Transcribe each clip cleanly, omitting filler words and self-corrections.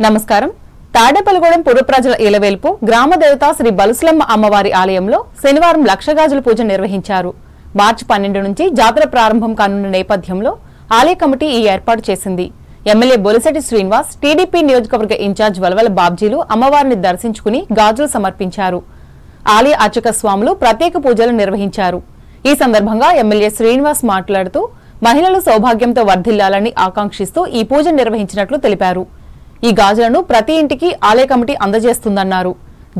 నమస్కారం. తాడేపల్లిగూడెం పుర ప్రజల ఇలవేల్పు గ్రామ దేవత శ్రీ బలుసులమ్మ అమ్మవారి ఆలయంలో శనివారం లక్షగాజుల పూజ నిర్వహించారు. మార్చి 12 నుంచి జాతర ప్రారంభం కానున్న నేపథ్యంలో ఆలయ కమిటీ ఈ ఏర్పాటు చేసింది. ఎమ్మెల్యే బొలిశెట్టి శ్రీనివాస్, టీడీపీ నియోజకవర్గ ఇన్ఛార్జ్ వలవల బాబ్జీలు అమ్మవారిని దర్శించుకుని గాజులు సమర్పించారు. ఆలయ అర్చక స్వాములు ప్రత్యేక పూజలు నిర్వహించారు. ఈ సందర్భంగా ఎమ్మెల్యే శ్రీనివాస్ మాట్లాడుతూ మహిళలు సౌభాగ్యంతో వర్ధిల్లాలని ఆకాంక్షిస్తూ ఈ పూజ నిర్వహించినట్లు తెలిపారు. ఈ గాజులను ప్రతి ఇంటికి ఆలయ కమిటీ అందజేస్తుందన్నారు.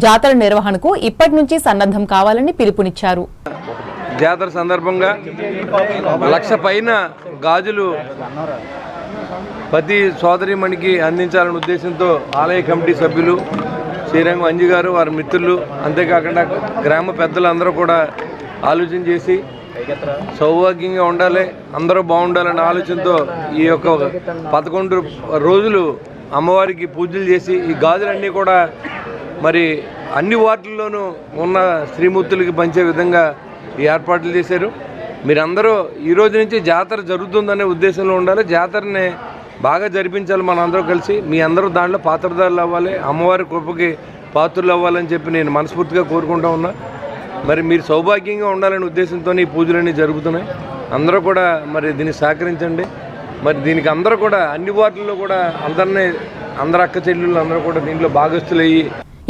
జాతర నిర్వహణకు ఇప్పటి నుంచి సన్నద్ధం కావాలని పిలుపునిచ్చారు. జాతర సందర్భంగా 1,00,000 పైన గాజులు ప్రతి సోదరిమణికి అందించాలనే ఉద్దేశంతో ఆలయ కమిటీ సభ్యులు శ్రీరంగం అంజి గారు, వారి మిత్రులు, అంతేకాకుండా గ్రామ పెద్దలందరూ కూడా ఆలోచన చేసి సౌభాగ్యంగా ఉండాలి, అందరూ బాగుండాలనే ఆలోచనతో ఈ యొక్క 11 రోజులు అమ్మవారికి పూజలు చేసి ఈ గాజులన్నీ కూడా మరి అన్ని వార్డుల్లోనూ ఉన్న శ్రీమూర్తులకి పంచే విధంగా ఈ ఏర్పాట్లు చేశారు. మీరందరూ ఈ రోజు నుంచి జాతర జరుగుతుందనే ఉద్దేశంలో ఉండాలి. జాతరని బాగా జరిపించాలి. మనందరూ కలిసి మీ అందరూ దాంట్లో పాత్రదారులు అవ్వాలి, అమ్మవారి కృపకి పాత్రలు అవ్వాలని చెప్పి నేను మనస్ఫూర్తిగా కోరుకుంటా ఉన్నా. మరి మీరు సౌభాగ్యంగా ఉండాలనే ఉద్దేశంతో ఈ పూజలన్నీ జరుగుతున్నాయి. అందరూ కూడా మరి దీన్ని సహకరించండి. మరి దీనికి అందరూ కూడా అన్ని వార్డుల్లో కూడా అందరు అక్క చెల్లెళ్ళు అందరూ కూడా దీంట్లో భాగస్తులయ్యి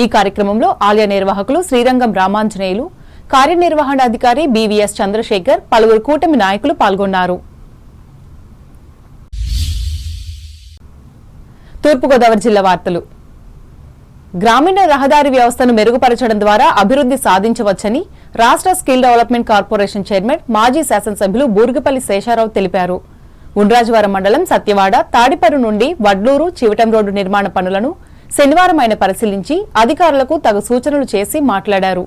ఈ కార్యక్రమంలో ఆలయ నిర్వాహకులు శ్రీరంగం రామాంజనేయులు, కార్యనిర్వహణాధికారి బివిఎస్ చంద్రశేఖర్, పలువురు కూటమి నాయకులు పాల్గొన్నారు. తూర్పుగోదావరి జిల్లా వార్తలు. గ్రామీణ రహదారి వ్యవస్థను మెరుగుపరచడం ద్వారా అభివృద్ధి సాధించవచ్చని రాష్ట్ర స్కిల్ డెవలప్మెంట్ కార్పొరేషన్ చైర్మన్, మాజీ శాసనసభ్యులు బూర్గుపల్లి శేషారావు తెలిపారు. ఉండ్రాజవరం మండలం సత్యవాడ, తాడిపర్రు నుండి వడ్లూరు చివటం రోడ్డు నిర్మాణ పనులను శనివారం ఆయన పరిశీలించి అధికారులకు తగు సూచనలు చేసి మాట్లాడారు.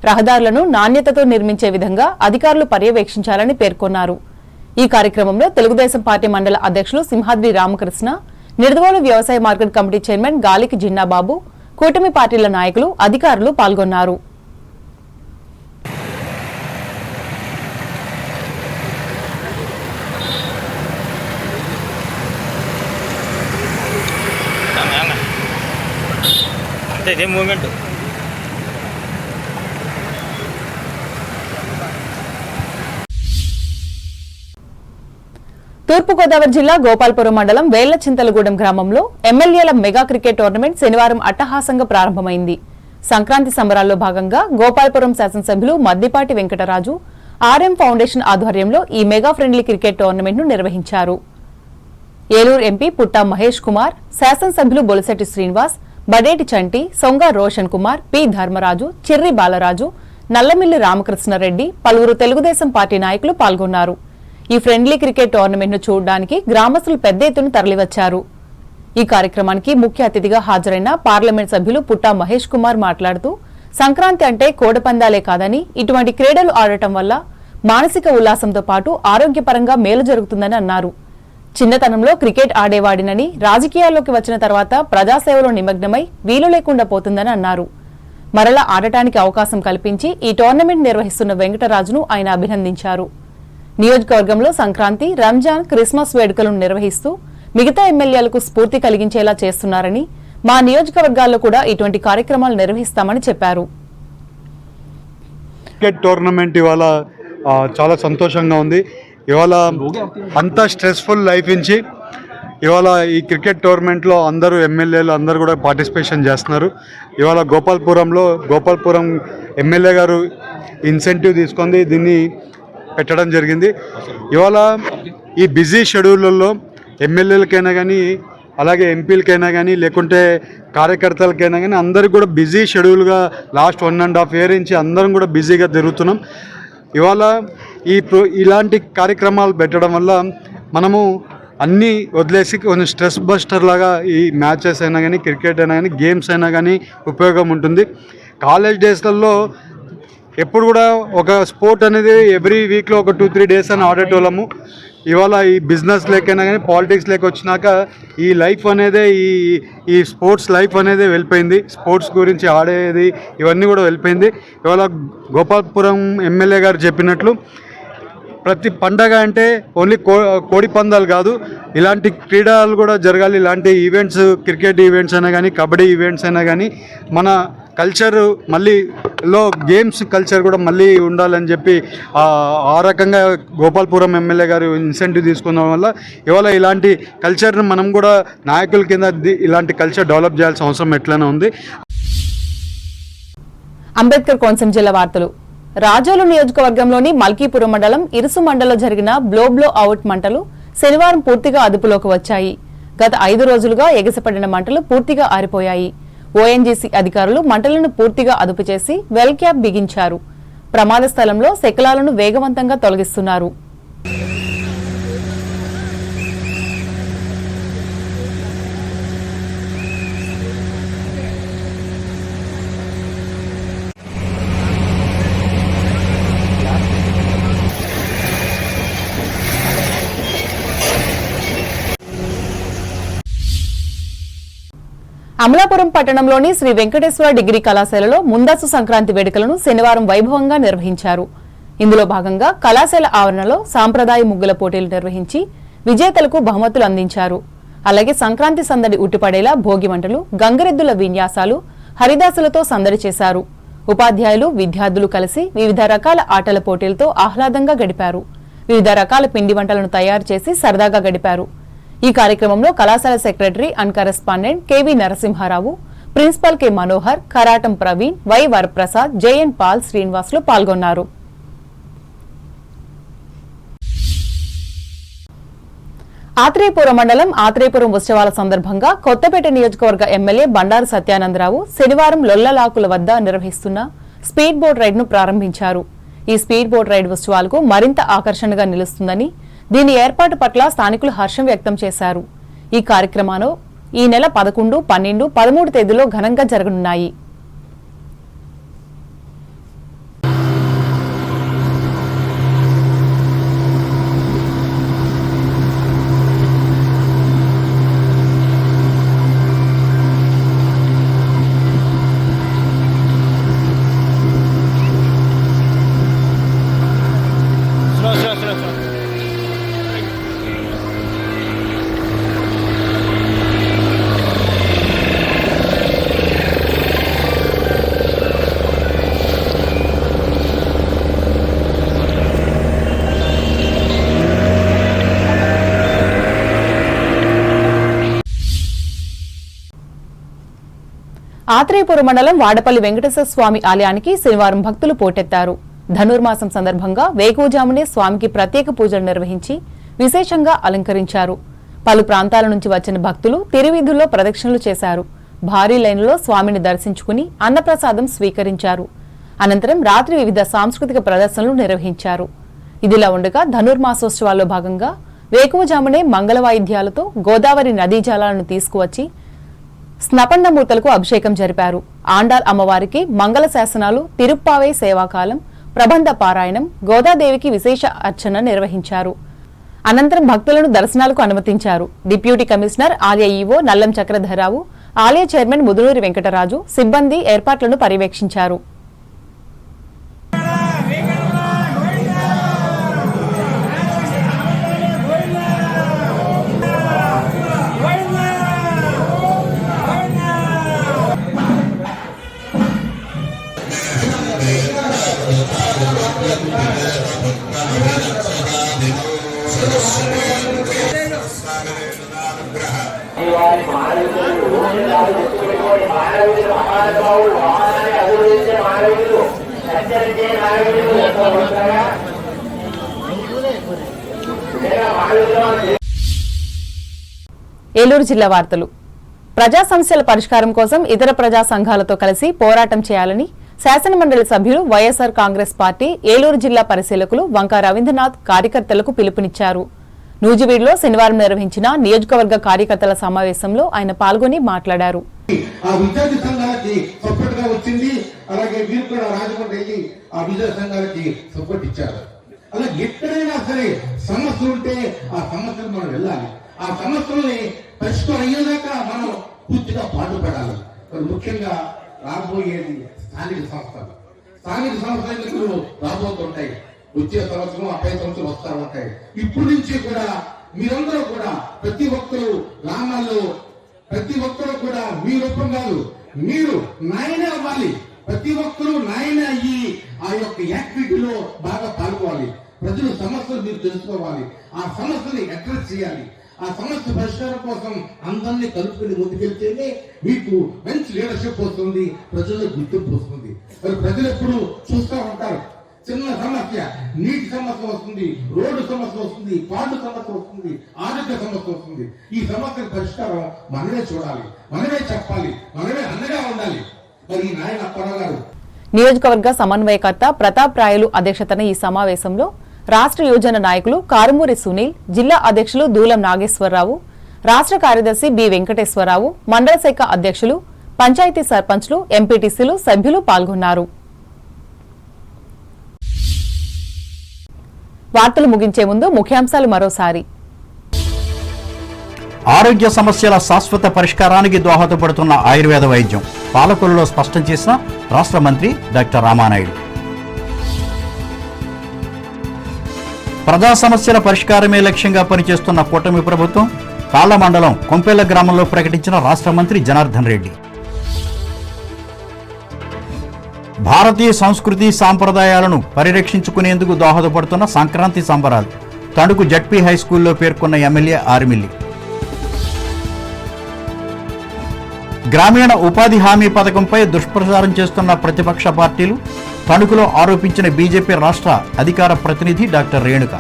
రహదారులను నాణ్యతతో నిర్మించే విధంగా అధికారులు పర్యవేక్షించాలని పేర్కొన్నారు. ఈ కార్యక్రమంలో తెలుగుదేశం పార్టీ మండల అధ్యక్షులు సింహాద్రి రామకృష్ణ, నిడదవోలు వ్యవసాయ మార్కెట్ కమిటీ చైర్మన్ గాలికి జిన్నాబాబు, కూటమి పార్టీల నాయకులు, అధికారులు పాల్గొన్నారు. తూర్పుగోదావరి జిల్లా గోపాల్పురం మండలం వేళ్లచింతలగూడెం గ్రామంలో ఎమ్మెల్యేల మెగా క్రికెట్ టోర్నమెంట్ శనివారం అట్టహాసంగా ప్రారంభమైంది. సంక్రాంతి సంబరాల్లో భాగంగా గోపాల్పురం శాసనసభ్యులు మద్దిపాటి వెంకటరాజు, ఆర్ఎం ఫౌండేషన్ ఆధ్వర్యంలో ఈ మెగా ఫ్రెండ్లీ క్రికెట్ టోర్నమెంట్ ను నిర్వహించారు. ఏలూరు ఎంపీ పుట్టా మహేష్ కుమార్, శాసనసభ్యులు బొలిశెట్టి శ్రీనివాస్, బడేటి చంటి, సొంగ రోషన్ కుమార్, పి ధర్మరాజు, చిర్రి బాలరాజు, నల్లమిల్లి రామకృష్ణారెడ్డి, పలువురు తెలుగుదేశం పార్టీ నాయకులు పాల్గొన్నారు. ఈ ఫ్రెండ్లీ క్రికెట్ టోర్నమెంట్ ను చూడడానికి గ్రామస్తులు పెద్ద ఎత్తున తరలివచ్చారు. ఈ కార్యక్రమానికి ముఖ్య అతిథిగా హాజరైన పార్లమెంట్ సభ్యులు పుట్టా మహేష్ కుమార్ మాట్లాడుతూ సంక్రాంతి అంటే కోడపందాలే కాదని, ఇటువంటి క్రీడలు ఆడటం వల్ల మానసిక ఉల్లాసంతో పాటు ఆరోగ్యపరంగా మేలు జరుగుతుందని అన్నారు. చిన్నతనంలో క్రికెట్ ఆడేవాడినని, రాజకీయాల్లోకి వచ్చిన తర్వాత ప్రజాసేవలో నిమగ్నమై వీలు లేకుండా పోతుందని అన్నారు. మరలా ఆడటానికి అవకాశం కల్పించి ఈ టోర్నమెంట్ నిర్వహిస్తున్న వెంకటరాజును ఆయన అభినందించారు. నియోజకవర్గంలో సంక్రాంతి, రంజాన్, క్రిస్మస్ వేడుకలను నిర్వహిస్తూ మిగతా ఎమ్మెల్యేలకు స్ఫూర్తి కలిగించేలా చేస్తున్నారని, మా నియోజకవర్గాల్లో కూడా ఇటువంటి కార్యక్రమాలు నిర్వహిస్తామని చెప్పారు. క్రికెట్ టోర్నమెంట్ ఇవాళ చాలా సంతోషంగా ఉంది. ఇవాళ అంత స్ట్రెస్ఫుల్ లైఫ్ నుంచి ఇవాళ ఈ క్రికెట్ టోర్నమెంట్లో అందరూ ఎమ్మెల్యేలు అందరూ కూడా పార్టిసిపేషన్ చేస్తున్నారు. ఇవాళ గోపాల్పురం ఎమ్మెల్యే గారు ఇన్సెంటివ్ తీసుకొని దీన్ని పెట్టడం జరిగింది. ఇవాళ ఈ బిజీ షెడ్యూల్లో ఎమ్మెల్యేలకైనా కానీ, అలాగే ఎంపీలకైనా కానీ, లేకుంటే కార్యకర్తలకైనా కానీ అందరికి కూడా బిజీ షెడ్యూల్గా లాస్ట్ 1.5 year నుంచి అందరం కూడా బిజీగా తిరుగుతున్నాం. ఇవాళ ఇలాంటి కార్యక్రమాలు పెట్టడం వల్ల మనము అన్నీ వదిలేసి కొంచెం స్ట్రెస్ బస్టర్ లాగా ఈ మ్యాచెస్ అయినా కానీ, క్రికెట్ అయినా కానీ, గేమ్స్ అయినా కానీ ఉపయోగం ఉంటుంది. కాలేజ్ డేస్లలో ఎప్పుడు కూడా ఒక స్పోర్ట్ అనేది ఎవ్రీ వీక్లో ఒక 2-3 days అని ఆడేటోళ్ళము. ఇవాళ ఈ బిజినెస్ లేకైనా కానీ, పాలిటిక్స్ లేక వచ్చినాక ఈ లైఫ్ అనేది ఈ స్పోర్ట్స్ లైఫ్ అనేది వెళ్ళిపోయింది. స్పోర్ట్స్ గురించి ఆడేది ఇవన్నీ కూడా వెళ్ళిపోయింది. ఇవాళ గోపాల్పురం ఎమ్మెల్యే గారు చెప్పినట్లు ప్రతి పండగ అంటే ఓన్లీ కోడి పందాలు కాదు, ఇలాంటి క్రీడలు కూడా జరగాలి. ఇలాంటి ఈవెంట్స్, క్రికెట్ ఈవెంట్స్ అయినా కానీ, కబడ్డీ ఈవెంట్స్ అయినా కానీ, మన కల్చర్ మళ్ళీ గేమ్స్ కల్చర్ కూడా మళ్ళీ ఉండాలని చెప్పి ఆ రకంగా గోపాల్పురం ఎమ్మెల్యే గారు ఇన్సెంటివ్ తీసుకున్న వల్ల ఇవాళ ఇలాంటి కల్చర్ని మనం కూడా నాయకుల కింద ఇలాంటి కల్చర్ డెవలప్ చేయాల్సిన అవసరం ఎట్లనే ఉంది. అంబేద్కర్ కోనసీమ జిల్లా వార్తలు. రాజోలు నియోజకవర్గంలోని మల్కీపురం మండలం ఇరుసు మండలంలో జరిగిన బ్లో అవుట్ మంటలు శనివారం పూర్తిగా అదుపులోకి వచ్చాయి. గత 5 రోజులుగా ఎగసిపడిన మంటలు పూర్తిగా ఆరిపోయాయి. ఓఎన్జీసీ అధికారులు మంటలను పూర్తిగా అదుపు చేసి వెల్ క్యాప్ బిగించారు. ప్రమాద స్థలంలో శకలాలను వేగవంతంగా తొలగిస్తున్నారు. అమలాపురం పట్టణంలోని శ్రీ వెంకటేశ్వర డిగ్రీ కళాశాలలో ముందస్తు సంక్రాంతి వేడుకలను శనివారం వైభవంగా నిర్వహించారు. ఇందులో భాగంగా కళాశాల ఆవరణలో సాంప్రదాయ ముగ్గుల పోటీలు నిర్వహించి విజేతలకు బహుమతులు అందించారు. అలాగే సంక్రాంతి సందడి ఉట్టిపడేలా భోగి మంటలు, గంగరెద్దుల విన్యాసాలు, హరిదాసులతో సందడి చేశారు. ఉపాధ్యాయులు, విద్యార్థులు కలిసి వివిధ రకాల ఆటల పోటీలతో ఆహ్లాదంగా గడిపారు. వివిధ రకాల పిండి వంటలను తయారు చేసి సరదాగా గడిపారు. ఈ కార్యక్రమంలో కళాశాల secretary and correspondent KV Narasimharao, principal K Manohar, Karatam Praveen, Y Varaprasad, JN Paul, Srinivasulu పాల్గొన్నారు. ఆత్రేయపురం మండలం ఆత్రేయపురం ఉత్సవాల సందర్భంగా కొత్తపేట నియోజకవర్గ ఎమ్మెల్యే బండారు సత్యానందరావు శనివారం లొల్లలాకుల వద్ద నిర్వహిస్తున్న స్పీడ్ బోట్ రైడ్ను ప్రారంభించారు. ఈ స్పీడ్ బోట్ రైడ్ ఉత్సవాలకు మరింత ఆకర్షణగా నిలుస్తుందని, దీని ఏర్పాటు పట్ల స్థానికులు హర్షం వ్యక్తం చేశారు. ఈ కార్యక్రమాలు ఈ నెల 11, 12, 13 తేదీలో ఘనంగా జరగనున్నాయి. ఆత్రేయపురం మండలం వాడపల్లి వెంకటేశ్వర స్వామి ఆలయానికి శనివారం భక్తులు పోటెత్తారు. ధనుర్మాసం సందర్భంగా వేకువజామునే స్వామికి ప్రత్యేక పూజలు నిర్వహించి విశేషంగా అలంకరించారు. పలు ప్రాంతాల నుంచి వచ్చిన భక్తులు తిరువీధుల్లో ప్రదక్షిణలు చేశారు. భారీ లైన్లో స్వామిని దర్శించుకుని అన్నప్రసాదం స్వీకరించారు. అనంతరం రాత్రి వివిధ సాంస్కృతిక ప్రదర్శనలు నిర్వహించారు. ఇదిలా ఉండగా ధనుర్మాసోత్సవాల్లో భాగంగా వేకువజామునే మంగళ వాయిద్యాలతో గోదావరి నదీ జలాలను తీసుకువచ్చి స్నపండమూర్తులకు అభిషేకం జరిపారు. ఆండాల్ అమ్మవారికి మంగళ శాసనాలు, తిరుప్పావై సేవాకాలం, ప్రబంధ పారాయణం, గోదాదేవికి విశేష అర్చన నిర్వహించారు. అనంతరం భక్తులను దర్శనాలకు అనుమతించారు. డిప్యూటీ కమిషనర్ ఆలయ ఈవో నల్లం చక్రధరరావు, ఆలయ చైర్మన్ ముదునూరి వెంకటరాజు, సిబ్బంది ఏర్పాట్లను పర్యవేక్షించారు. ఏలూరు జిల్లా వార్తలు. ప్రజా సమస్యల పరిష్కారం కోసం ఇతర ప్రజా సంఘాలతో కలిసి పోరాటం చేయాలని శాసనమండలి సభ్యులు వైఎస్ఆర్ కాంగ్రెస్ పార్టీ ఏలూరు జిల్లా పరిశీలకులు వంక రవీంద్రనాథ్ కార్యకర్తలకు పిలుపునిచ్చారు. నూజివీడులో శనివారం నిర్వహించిన నియోజకవర్గ కార్యకర్తల సమావేశంలో ఆయన పాల్గొని మాట్లాడారు. ఆ విద్యార్థి సంఘాలకి సపోర్ట్ గా వచ్చింది. అలాగే మీరు కూడా రాజమండ్రి ఆ విద్యార్థి సంఘాలకి సపోర్ట్ ఇచ్చారు. అలా ఎక్కడైనా సరే సమస్యలు ఉంటే ఆ సమస్యలు మనం వెళ్ళాలి. ఆ సమస్యల్ని పరిష్కారం అయ్యేదాకా మనం పూర్తిగా పాటుపడాలి. ముఖ్యంగా రాబోయేది స్థానిక సంస్థలు రాబోతుంటాయి. వచ్చే సంవత్సరం 5 సంవత్సరం వస్తా ఉంటాయి. ఇప్పటి నుంచి కూడా మీరందరూ కూడా ప్రతి ఒక్కరు గ్రామాల్లో ప్రతి ఒక్కరు కూడా మీ రూపం కాదు, మీరు నాయన అవ్వాలి. ప్రతి ఒక్కరూ నాయన అయ్యి ఆ యొక్క యాక్టివిటీలో బాగా పాల్గొవాలి. ప్రజల సమస్యలు మీరు తెలుసుకోవాలి, ఆ సమస్యని అడ్రస్ చేయాలి. ఆ సమస్య పరిష్కారం కోసం అందరినీ కలుపుకొని ముందుకెళ్తేనే మీకు మంచి లీడర్షిప్ వస్తుంది, ప్రజల్లో గుర్తింపు వస్తుంది. మరి ప్రజలు ఎప్పుడు చూస్తూ ఉంటారు, చిన్న సమస్య నీటి సమస్య వస్తుంది, రోడ్డు సమస్య వస్తుంది, పాడు సమస్య వస్తుంది, ఆరోగ్య సమస్య వస్తుంది. ఈ సమస్యల పరిష్కారం మనమే చూడాలి, మనమే చెప్పాలి, మనమే అండగా ఉండాలి. మరి ఈ నాయన అప్పారావు గారు నియోజకవర్గ సమన్వయకర్త ప్రతాప్ రాయలు అధ్యక్షతన ఈ సమావేశంలో రాష్ట్ర యువజన నాయకులు కారుమూరి సునీల్, జిల్లా అధ్యక్షులు దూలం నాగేశ్వరరావు, రాష్ట్ర కార్యదర్శి బి వెంకటేశ్వరరావు, మండల శాఖ అధ్యక్షులు, పంచాయతీ సర్పంచ్లు, ఎంపీటీసీలు, సభ్యులు పాల్గొన్నారు. వార్తలు ముగించే ముందు ముఖ్యాంశాలు మరోసారి. ఆరోగ్య సమస్యల శాశ్వత పరిష్కారానికి దోహదపడుతున్న ఆయుర్వేద వైద్యం పాలకొల్లులో స్పష్టం చేసిన రాష్ట్ర మంత్రి డాక్టర్ రామానాయుడు. ప్రజా సమస్యల పరిష్కారమే లక్ష్యంగా పనిచేస్తున్న కూటమి ప్రభుత్వం కాళ్ల మండలం కొంపెల్ల గ్రామంలో ప్రకటించిన రాష్ట్ర మంత్రి జనార్దన్ రెడ్డి. భారతీయ సంస్కృతి సాంప్రదాయాలను పరిరక్షించుకునేందుకు దోహదపడుతున్న సంక్రాంతి సంబరాలు తణుకు జడ్పీ హైస్కూల్లో పేర్కొన్న ఎమ్మెల్యే ఆర్మిల్లి. గ్రామీణ ఉపాధి హామీ పథకంపై దుష్ప్రచారం చేస్తున్న ప్రతిపక్ష పార్టీలు తణుకులో ఆరోపించిన బీజేపీ రాష్ట్ర అధికార ప్రతినిధి డాక్టర్ రేణుక.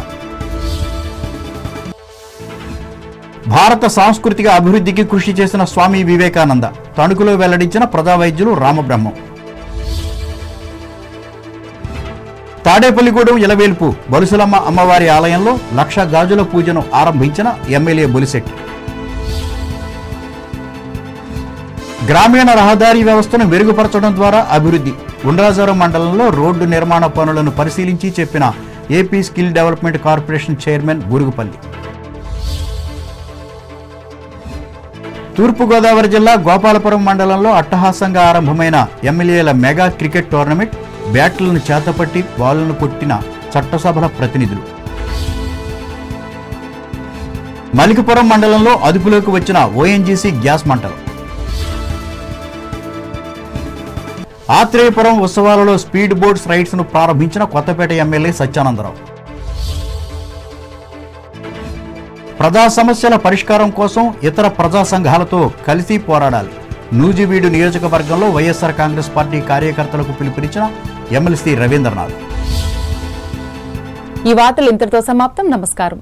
భారత సాంస్కృతిక అభివృద్ధికి కృషి చేసిన స్వామి వివేకానంద తణుకులో వెల్లడించిన ప్రజా వైద్యులు రామబ్రహ్మం. తాడేపల్లిగూడెం ఇలవేల్పు బలుసులమ్మ అమ్మవారి ఆలయంలో 1,00,000 గాజుల పూజను ఆరంభించిన ఎమ్మెల్యే బొలిశెట్టి. గ్రామీణ రహదారీ వ్యవస్థను మెరుగుపరచడం ద్వారా అభివృద్ధి ఉండ్రాజవరం మండలంలో రోడ్డు నిర్మాణ పనులను పరిశీలించి చెప్పిన AP skill development corporation chairman Burugupalli. తూర్పుగోదావరి జిల్లా గోపాలపురం మండలంలో అట్టహాసంగా ఆరంభమైన ఎమ్మెల్యేల మెగా క్రికెట్ టోర్నమెంట్ బ్యాట్లను చేతపట్టి బాలులను కొట్టిన చట్టసభల ప్రతినిధులు. మలికిపురం మండలంలో అదుపులోకి వచ్చిన ఓఎన్జీసీ గ్యాస్ మంటలు. ఆత్రేయపురం ఉత్సవాలలో స్పీడ్ బోట్స్ రైడ్స్ ను ప్రారంభించిన కొత్తపేట ఎమ్మెల్యే సత్యానందరావు. ప్రజా సమస్యల పరిష్కారం కోసం ఇతర ప్రజా సంఘాలతో కలిసి పోరాడాలి. నూజివీడు నియోజకవర్గంలో వైఎస్ఆర్ కాంగ్రెస్ పార్టీ కార్యకర్తలకు పిలుపునిచ్చిన ఎమ్మెల్సీ రవీంద్రనాథ్. ఈ వార్తలు ఇంతటితో సమాప్తం. నమస్కారం.